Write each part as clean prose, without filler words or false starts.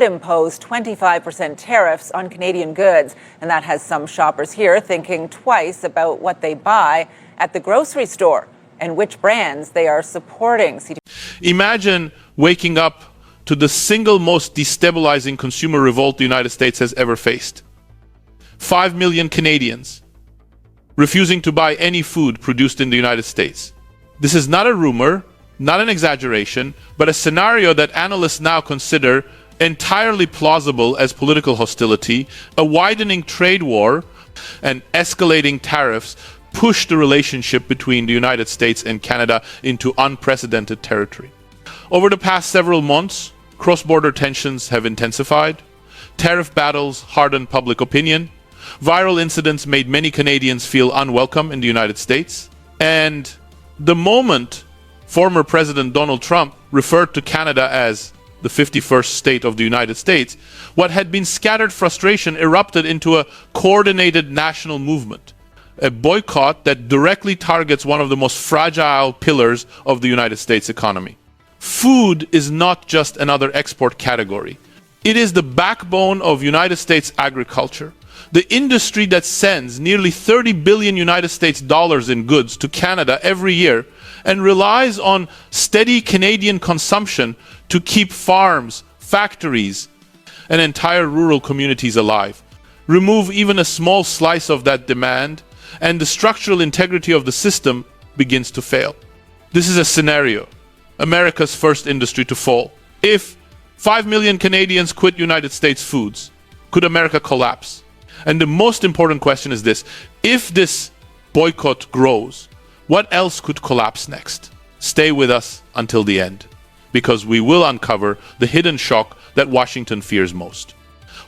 Imposed 25% tariffs on Canadian goods, and that has some shoppers here thinking twice about what they buy at the grocery store and which brands they are supporting. Imagine waking up to the single most destabilizing consumer revolt the United States has ever faced. 5 million Canadians refusing to buy any food produced in the United States. This is not a rumor, not an exaggeration, but a scenario that analysts now consider entirely plausible as political hostility. A widening trade war and escalating tariffs push the relationship between the United States and Canada into unprecedented territory. Over the past several months, cross-border tensions have intensified. Tariff battles hardened public opinion. Viral incidents made many Canadians feel unwelcome in the United States. And the moment former President Donald Trump referred to Canada as the 51st state of the United States, what had been scattered frustration erupted into a coordinated national movement, a boycott that directly targets one of the most fragile pillars of the United States economy. Food is not just another export category. It is the backbone of United States agriculture, the industry that sends nearly 30 billion United States dollars in goods to Canada every year and relies on steady Canadian consumption to keep farms, factories, and entire rural communities alive. Remove even a small slice of that demand, and the structural integrity of the system begins to fail. This is a scenario, America's first industry to fall. If 5 million Canadians quit United States foods, could America collapse? And the most important question is this: if this boycott grows, what else could collapse next? Stay with us until the end, because we will uncover the hidden shock that Washington fears most.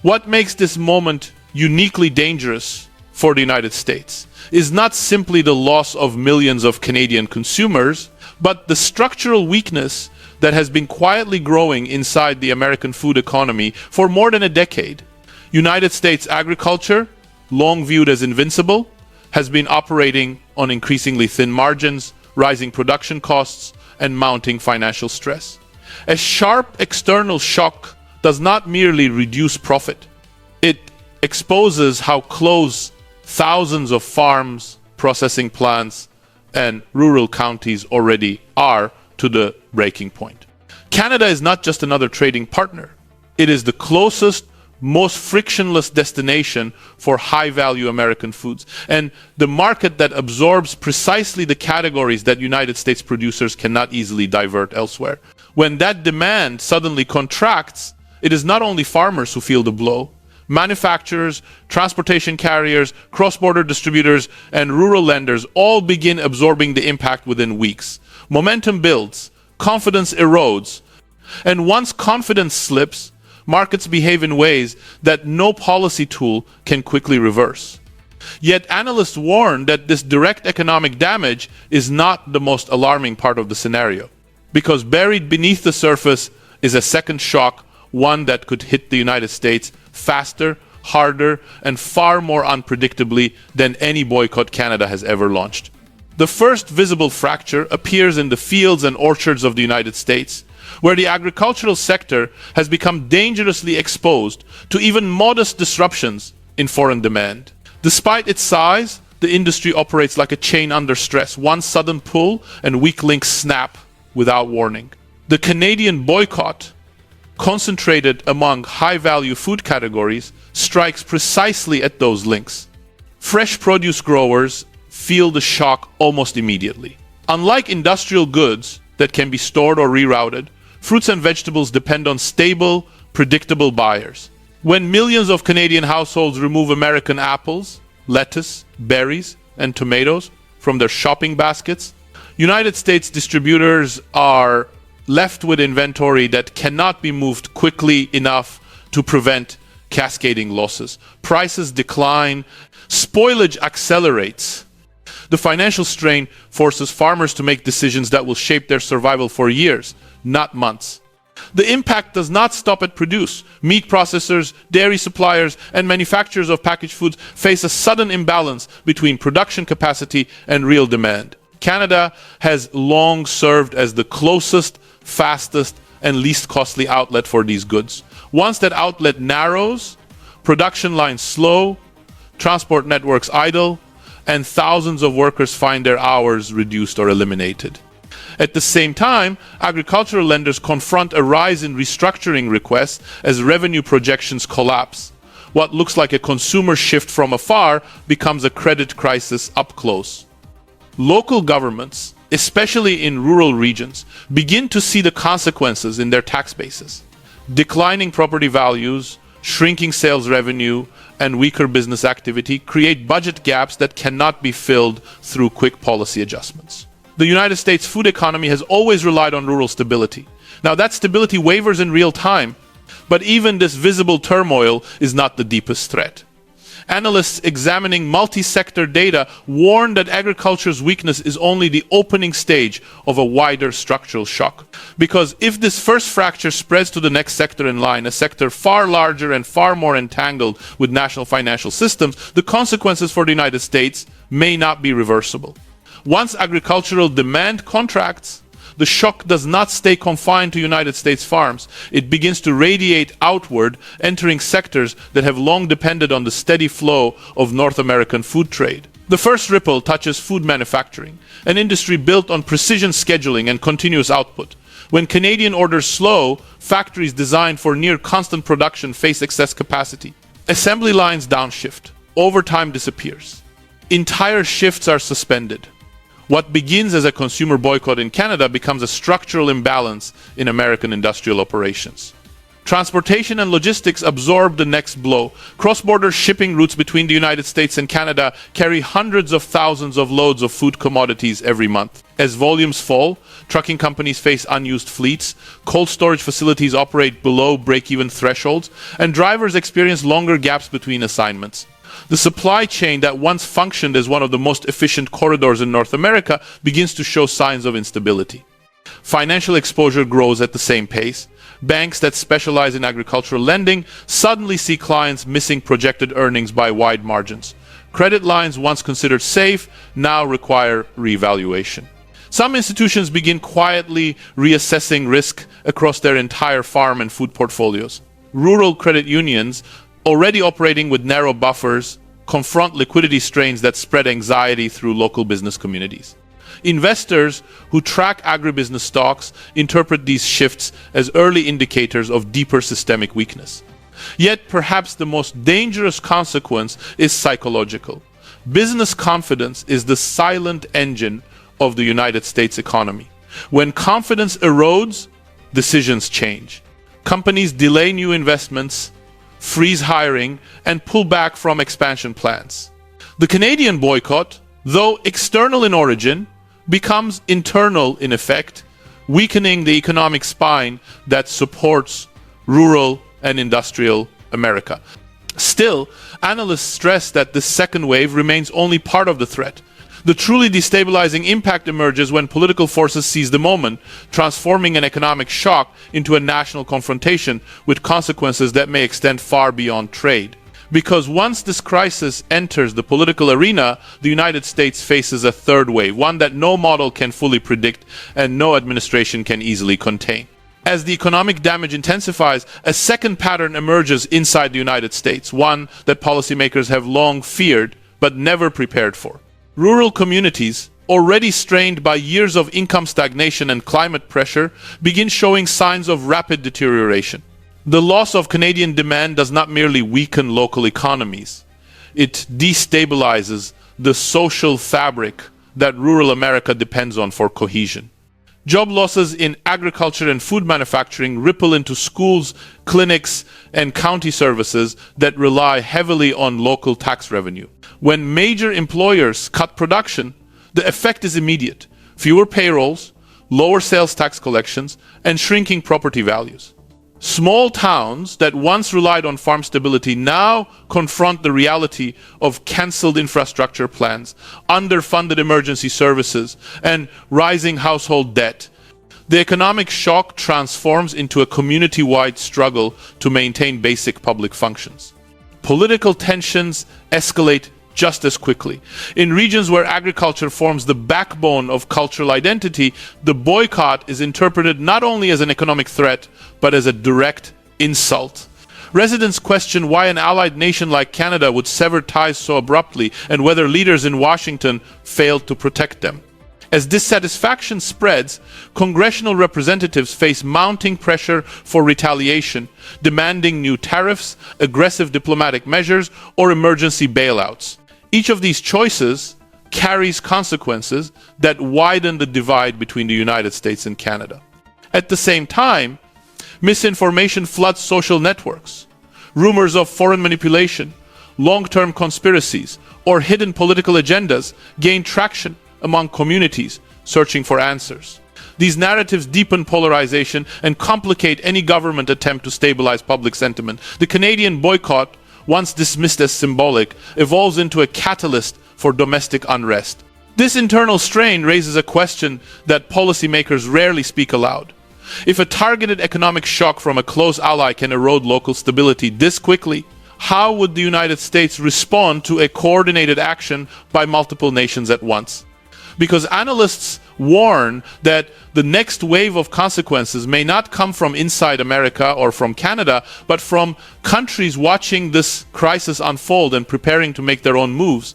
What makes this moment uniquely dangerous for the United States is not simply the loss of millions of Canadian consumers, but the structural weakness that has been quietly growing inside the American food economy for more than a decade. United States agriculture, long viewed as invincible, has been operating on increasingly thin margins, rising production costs, and mounting financial stress. A sharp external shock does not merely reduce profit. It exposes how close thousands of farms, processing plants, and rural counties already are to the breaking point. Canada is not just another trading partner. It is the closest, most frictionless destination for high-value American foods, and the market that absorbs precisely the categories that United States producers cannot easily divert elsewhere. When that demand suddenly contracts, it is not only farmers who feel the blow. Manufacturers, transportation carriers, cross-border distributors, and rural lenders all begin absorbing the impact within weeks. Momentum builds, confidence erodes, and once confidence slips, markets behave in ways that no policy tool can quickly reverse. Yet analysts warn that this direct economic damage is not the most alarming part of the scenario, because buried beneath the surface is a second shock, one that could hit the United States faster, harder, and far more unpredictably than any boycott Canada has ever launched. The first visible fracture appears in the fields and orchards of the United States, where the agricultural sector has become dangerously exposed to even modest disruptions in foreign demand. Despite its size, the industry operates like a chain under stress. One sudden pull and weak links snap without warning. The Canadian boycott, concentrated among high-value food categories, strikes precisely at those links. Fresh produce growers feel the shock almost immediately. Unlike industrial goods that can be stored or rerouted, fruits and vegetables depend on stable, predictable buyers. When millions of Canadian households remove American apples, lettuce, berries, and tomatoes from their shopping baskets, United States distributors are left with inventory that cannot be moved quickly enough to prevent cascading losses. Prices decline, spoilage accelerates. The financial strain forces farmers to make decisions that will shape their survival for years, not months. The impact does not stop at produce. Meat processors, dairy suppliers, and manufacturers of packaged foods face a sudden imbalance between production capacity and real demand. Canada has long served as the closest, fastest, and least costly outlet for these goods. Once that outlet narrows, production lines slow, transport networks idle, and thousands of workers find their hours reduced or eliminated. At the same time, agricultural lenders confront a rise in restructuring requests as revenue projections collapse. What looks like a consumer shift from afar becomes a credit crisis up close. Local governments, especially in rural regions, begin to see the consequences in their tax bases. Declining property values, shrinking sales revenue, and weaker business activity create budget gaps that cannot be filled through quick policy adjustments. The United States food economy has always relied on rural stability. Now, that stability wavers in real time, but even this visible turmoil is not the deepest threat. Analysts examining multi-sector data warn that agriculture's weakness is only the opening stage of a wider structural shock. Because if this first fracture spreads to the next sector in line, a sector far larger and far more entangled with national financial systems, the consequences for the United States may not be reversible. Once agricultural demand contracts, the shock does not stay confined to United States farms. It begins to radiate outward, entering sectors that have long depended on the steady flow of North American food trade. The first ripple touches food manufacturing, an industry built on precision scheduling and continuous output. When Canadian orders slow, factories designed for near constant production face excess capacity. Assembly lines downshift. Overtime disappears. Entire shifts are suspended. What begins as a consumer boycott in Canada becomes a structural imbalance in American industrial operations. Transportation and logistics absorb the next blow. Cross-border shipping routes between the United States and Canada carry hundreds of thousands of loads of food commodities every month. As volumes fall, trucking companies face unused fleets, cold storage facilities operate below break-even thresholds, and drivers experience longer gaps between assignments. The supply chain that once functioned as one of the most efficient corridors in North America begins to show signs of instability. Financial exposure grows at the same pace. Banks that specialize in agricultural lending suddenly see clients missing projected earnings by wide margins. Credit lines once considered safe now require reevaluation. Some institutions begin quietly reassessing risk across their entire farm and food portfolios. Rural credit unions, already operating with narrow buffers, confront liquidity strains that spread anxiety through local business communities. Investors who track agribusiness stocks interpret these shifts as early indicators of deeper systemic weakness. Yet perhaps the most dangerous consequence is psychological. Business confidence is the silent engine of the United States economy. When confidence erodes, decisions change. Companies delay new investments, freeze hiring, and pull back from expansion plans. The Canadian boycott, though external in origin, becomes internal in effect, weakening the economic spine that supports rural and industrial America. Still, analysts stress that this second wave remains only part of the threat. The truly destabilizing impact emerges when political forces seize the moment, transforming an economic shock into a national confrontation with consequences that may extend far beyond trade. Because once this crisis enters the political arena, the United States faces a third wave, one that no model can fully predict and no administration can easily contain. As the economic damage intensifies, a second pattern emerges inside the United States, one that policymakers have long feared but never prepared for. Rural communities, already strained by years of income stagnation and climate pressure, begin showing signs of rapid deterioration. The loss of Canadian demand does not merely weaken local economies. It destabilizes the social fabric that rural America depends on for cohesion. Job losses in agriculture and food manufacturing ripple into schools, clinics, and county services that rely heavily on local tax revenue. When major employers cut production, the effect is immediate: fewer payrolls, lower sales tax collections, and shrinking property values. Small towns that once relied on farm stability now confront the reality of cancelled infrastructure plans, underfunded emergency services, and rising household debt. The economic shock transforms into a community-wide struggle to maintain basic public functions. Political tensions escalate just as quickly. In regions where agriculture forms the backbone of cultural identity, the boycott is interpreted not only as an economic threat, but as a direct insult. Residents question why an allied nation like Canada would sever ties so abruptly and whether leaders in Washington failed to protect them. As dissatisfaction spreads, congressional representatives face mounting pressure for retaliation, demanding new tariffs, aggressive diplomatic measures, or emergency bailouts. Each of these choices carries consequences that widen the divide between the United States and Canada. At the same time, misinformation floods social networks. Rumors of foreign manipulation, long-term conspiracies, or hidden political agendas gain traction among communities searching for answers. These narratives deepen polarization and complicate any government attempt to stabilize public sentiment. The Canadian boycott, once dismissed as symbolic, evolves into a catalyst for domestic unrest. This internal strain raises a question that policymakers rarely speak aloud. If a targeted economic shock from a close ally can erode local stability this quickly, how would the United States respond to a coordinated action by multiple nations at once? Because analysts warn that the next wave of consequences may not come from inside America or from Canada, but from countries watching this crisis unfold and preparing to make their own moves.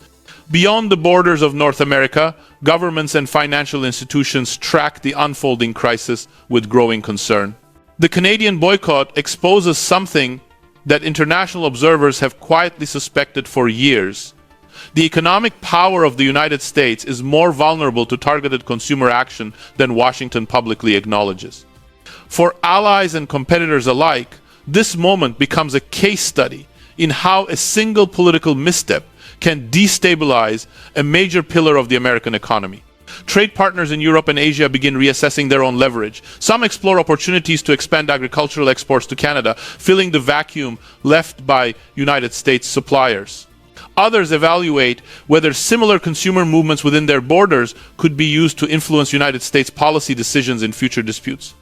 Beyond the borders of North America, governments and financial institutions track the unfolding crisis with growing concern. The Canadian boycott exposes something that international observers have quietly suspected for years. The economic power of the United States is more vulnerable to targeted consumer action than Washington publicly acknowledges. For allies and competitors alike, this moment becomes a case study in how a single political misstep can destabilize a major pillar of the American economy. Trade partners in Europe and Asia begin reassessing their own leverage. Some explore opportunities to expand agricultural exports to Canada, filling the vacuum left by United States suppliers. Others evaluate whether similar consumer movements within their borders could be used to influence United States policy decisions in future disputes.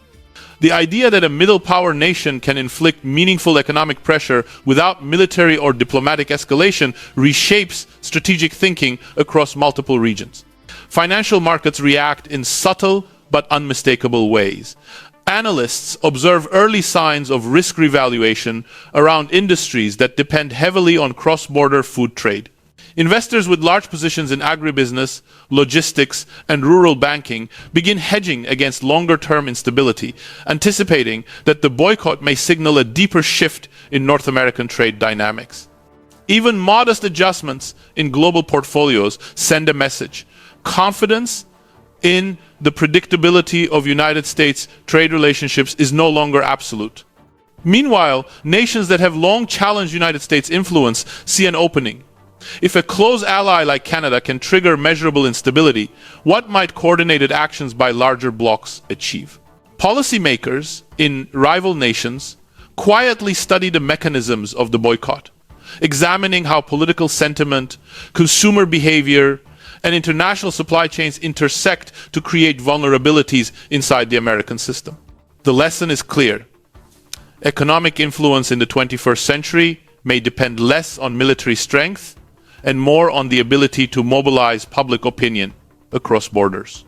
The idea that a middle power nation can inflict meaningful economic pressure without military or diplomatic escalation reshapes strategic thinking across multiple regions. Financial markets react in subtle but unmistakable ways. Analysts observe early signs of risk revaluation around industries that depend heavily on cross-border food trade. Investors with large positions in agribusiness, logistics, and rural banking begin hedging against longer-term instability, anticipating that the boycott may signal a deeper shift in North American trade dynamics. Even modest adjustments in global portfolios send a message: confidence in the predictability of United States trade relationships is no longer absolute. Meanwhile, nations that have long challenged United States influence see an opening. If a close ally like Canada can trigger measurable instability, what might coordinated actions by larger blocs achieve? Policymakers in rival nations quietly study the mechanisms of the boycott, examining how political sentiment, consumer behavior, and international supply chains intersect to create vulnerabilities inside the American system. The lesson is clear. Economic influence in the 21st century may depend less on military strength and more on the ability to mobilize public opinion across borders.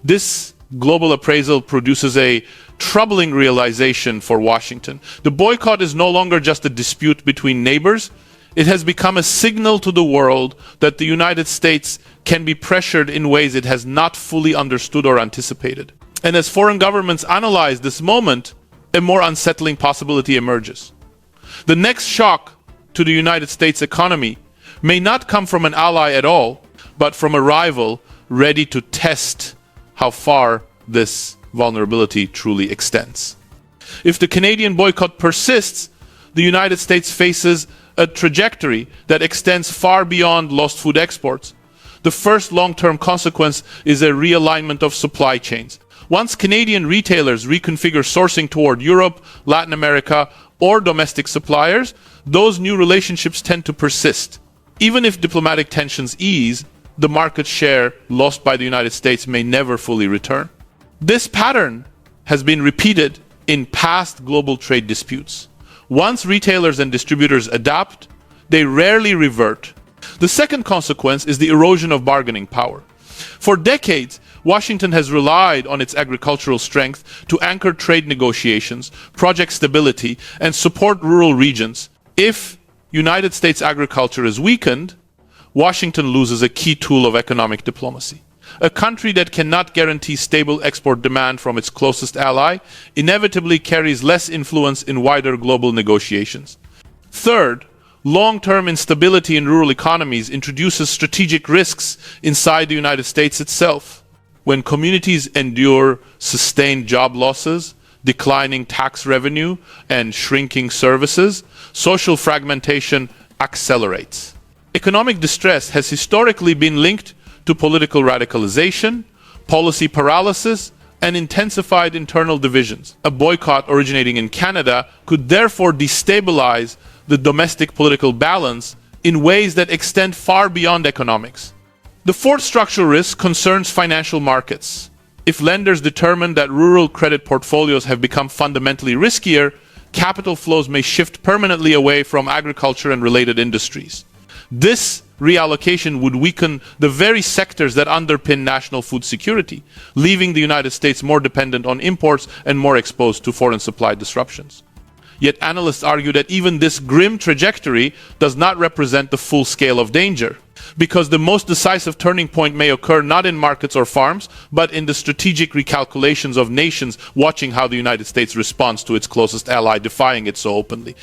This global appraisal produces a troubling realization for Washington. The boycott is no longer just a dispute between neighbors. It has become a signal to the world that the United States can be pressured in ways it has not fully understood or anticipated. And as foreign governments analyze this moment, a more unsettling possibility emerges. The next shock to the United States economy may not come from an ally at all, but from a rival ready to test how far this vulnerability truly extends. If the Canadian boycott persists, the United States faces a trajectory that extends far beyond lost food exports. The first long-term consequence is a realignment of supply chains. Once Canadian retailers reconfigure sourcing toward Europe, Latin America, or domestic suppliers, those new relationships tend to persist. Even if diplomatic tensions ease, the market share lost by the United States may never fully return. This pattern has been repeated in past global trade disputes. Once retailers and distributors adapt, they rarely revert. The second consequence is the erosion of bargaining power. For decades, Washington has relied on its agricultural strength to anchor trade negotiations, project stability, and support rural regions. If United States agriculture is weakened, Washington loses a key tool of economic diplomacy. A country that cannot guarantee stable export demand from its closest ally inevitably carries less influence in wider global negotiations. Third, long-term instability in rural economies introduces strategic risks inside the United States itself. When communities endure sustained job losses, declining tax revenue, and shrinking services, social fragmentation accelerates. Economic distress has historically been linked to political radicalization, policy paralysis, and intensified internal divisions. A boycott originating in Canada could therefore destabilize the domestic political balance in ways that extend far beyond economics. The fourth structural risk concerns financial markets. If lenders determine that rural credit portfolios have become fundamentally riskier, capital flows may shift permanently away from agriculture and related industries. This reallocation would weaken the very sectors that underpin national food security, leaving the United States more dependent on imports and more exposed to foreign supply disruptions. Yet analysts argue that even this grim trajectory does not represent the full scale of danger, because the most decisive turning point may occur not in markets or farms, but in the strategic recalculations of nations watching how the United States responds to its closest ally, defying it so openly.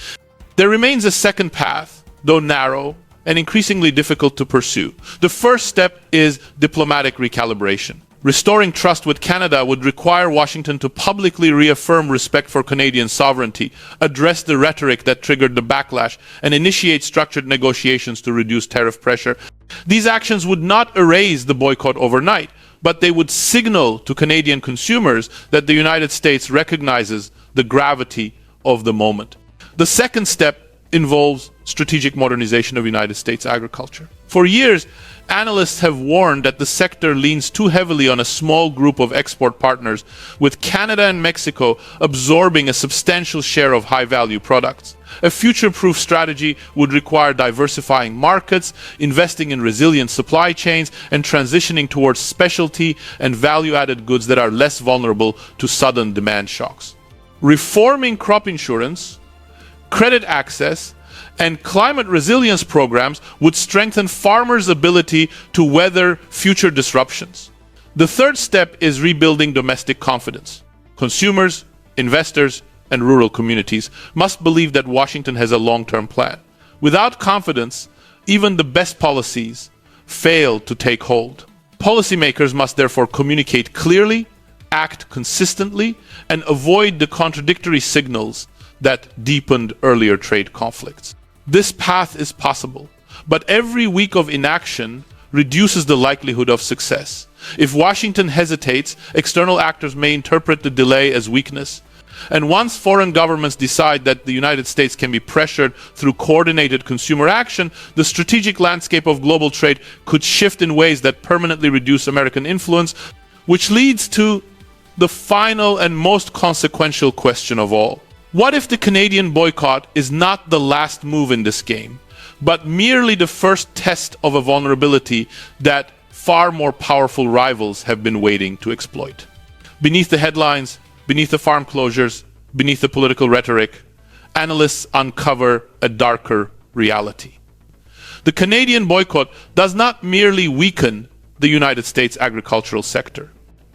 There remains a second path, though narrow, and increasingly difficult to pursue. The first step is diplomatic recalibration. Restoring trust with Canada would require Washington to publicly reaffirm respect for Canadian sovereignty, address the rhetoric that triggered the backlash, and initiate structured negotiations to reduce tariff pressure. These actions would not erase the boycott overnight, but they would signal to Canadian consumers that the United States recognizes the gravity of the moment. The second step involves strategic modernization of United States agriculture. For years, analysts have warned that the sector leans too heavily on a small group of export partners, with Canada and Mexico absorbing a substantial share of high-value products. A future-proof strategy would require diversifying markets, investing in resilient supply chains, and transitioning towards specialty and value-added goods that are less vulnerable to sudden demand shocks. Reforming crop insurance, credit access, and climate resilience programs would strengthen farmers' ability to weather future disruptions. The third step is rebuilding domestic confidence. Consumers, investors, and rural communities must believe that Washington has a long-term plan. Without confidence, even the best policies fail to take hold. Policymakers must therefore communicate clearly, act consistently, and avoid the contradictory signals that deepened earlier trade conflicts. This path is possible, but every week of inaction reduces the likelihood of success. If Washington hesitates, external actors may interpret the delay as weakness. And once foreign governments decide that the United States can be pressured through coordinated consumer action, the strategic landscape of global trade could shift in ways that permanently reduce American influence, which leads to the final and most consequential question of all. What if the Canadian boycott is not the last move in this game, but merely the first test of a vulnerability that far more powerful rivals have been waiting to exploit? Beneath the headlines, beneath the farm closures, beneath the political rhetoric, analysts uncover a darker reality. The Canadian boycott does not merely weaken the United States agricultural sector.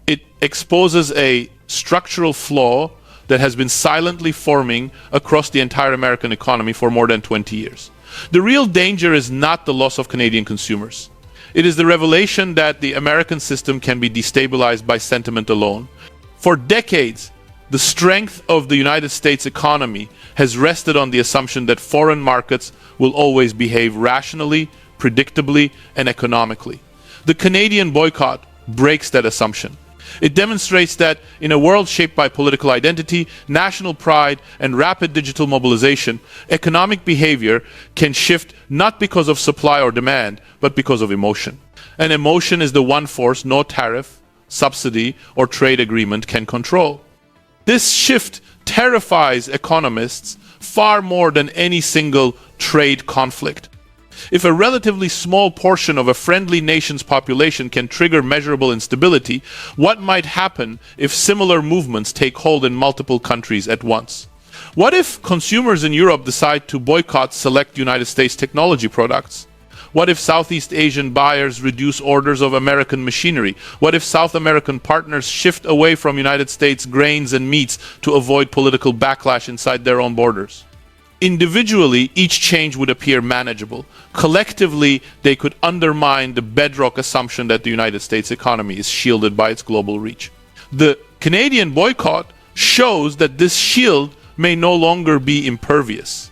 It exposes a structural flaw that has been silently forming across the entire American economy for more than 20 years. The real danger is not the loss of Canadian consumers. It is the revelation that the American system can be destabilized by sentiment alone. For decades, the strength of the United States economy has rested on the assumption that foreign markets will always behave rationally, predictably, and economically. The Canadian boycott breaks that assumption. It demonstrates that in a world shaped by political identity, national pride, and rapid digital mobilization, economic behavior can shift not because of supply or demand, but because of emotion. And emotion is the one force no tariff, subsidy, or trade agreement can control. This shift terrifies economists far more than any single trade conflict. If a relatively small portion of a friendly nation's population can trigger measurable instability, what might happen if similar movements take hold in multiple countries at once? What if consumers in Europe decide to boycott select United States technology products? What if Southeast Asian buyers reduce orders of American machinery? What if South American partners shift away from United States grains and meats to avoid political backlash inside their own borders? Individually, each change would appear manageable. Collectively, they could undermine the bedrock assumption that the United States economy is shielded by its global reach. The Canadian boycott shows that this shield may no longer be impervious.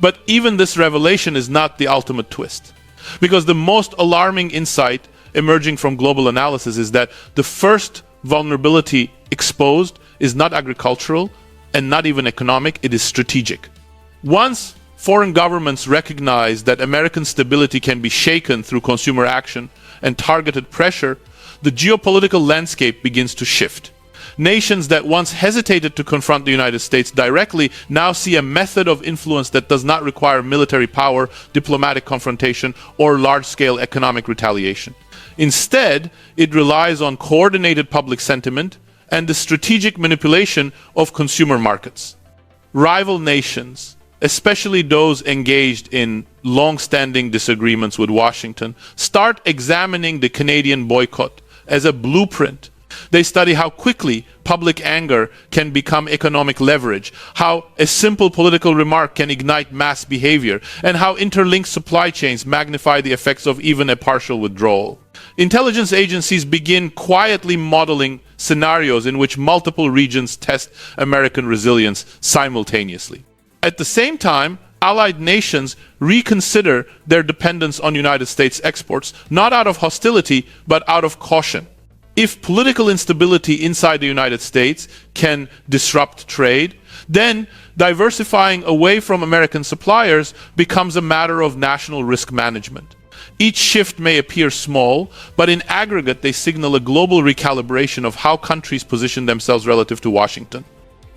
But even this revelation is not the ultimate twist, because the most alarming insight emerging from global analysis is that the first vulnerability exposed is not agricultural and not even economic, it is strategic. Once foreign governments recognize that American stability can be shaken through consumer action and targeted pressure, the geopolitical landscape begins to shift. Nations that once hesitated to confront the United States directly now see a method of influence that does not require military power, diplomatic confrontation, or large-scale economic retaliation. Instead, it relies on coordinated public sentiment and the strategic manipulation of consumer markets. Rival nations, especially those engaged in long-standing disagreements with Washington, start examining the Canadian boycott as a blueprint. They study how quickly public anger can become economic leverage, how a simple political remark can ignite mass behavior, and how interlinked supply chains magnify the effects of even a partial withdrawal. Intelligence agencies begin quietly modeling scenarios in which multiple regions test American resilience simultaneously. At the same time, allied nations reconsider their dependence on United States exports, not out of hostility, but out of caution. If political instability inside the United States can disrupt trade, then diversifying away from American suppliers becomes a matter of national risk management. Each shift may appear small, but in aggregate they signal a global recalibration of how countries position themselves relative to Washington.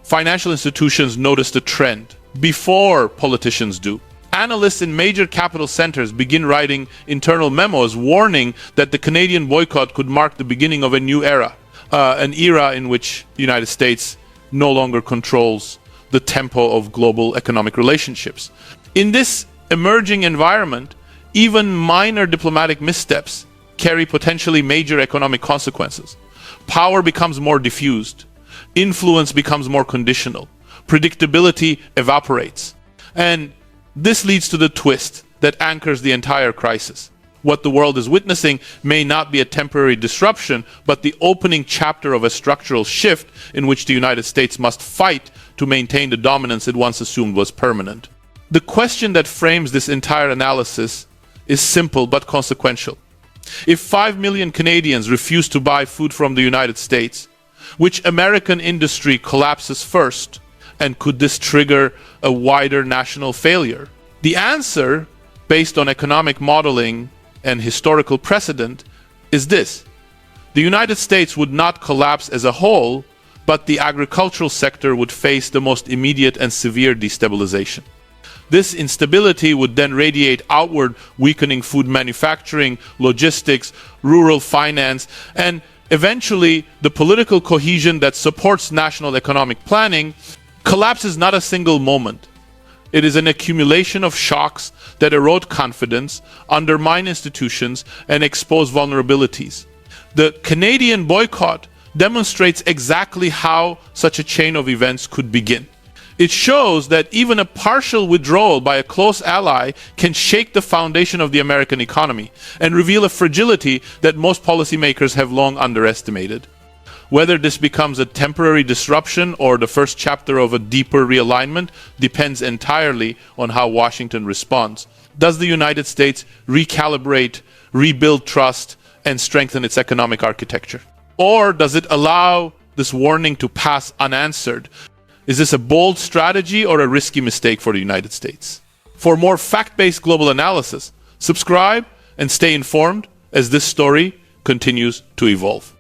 Financial institutions notice the trend before politicians do. Analysts in major capital centers begin writing internal memos warning that the Canadian boycott could mark the beginning of a new era, an era in which the United States no longer controls the tempo of global economic relationships. In this emerging environment, even minor diplomatic missteps carry potentially major economic consequences. Power becomes more diffused, influence becomes more conditional, predictability evaporates, and this leads to the twist that anchors the entire crisis. What the world is witnessing may not be a temporary disruption, but the opening chapter of a structural shift in which the United States must fight to maintain the dominance it once assumed was permanent. The question that frames this entire analysis is simple but consequential. If 5 million Canadians refuse to buy food from the United States, which American industry collapses first? And could this trigger a wider national failure? The answer, based on economic modeling and historical precedent, is this. The United States would not collapse as a whole, but the agricultural sector would face the most immediate and severe destabilization. This instability would then radiate outward, weakening food manufacturing, logistics, rural finance, and eventually the political cohesion that supports national economic planning. Collapse is not a single moment. It is an accumulation of shocks that erode confidence, undermine institutions, and expose vulnerabilities. The Canadian boycott demonstrates exactly how such a chain of events could begin. It shows that even a partial withdrawal by a close ally can shake the foundation of the American economy and reveal a fragility that most policymakers have long underestimated. Whether this becomes a temporary disruption or the first chapter of a deeper realignment depends entirely on how Washington responds. Does the United States recalibrate, rebuild trust, and strengthen its economic architecture? Or does it allow this warning to pass unanswered? Is this a bold strategy or a risky mistake for the United States? For more fact-based global analysis, subscribe and stay informed as this story continues to evolve.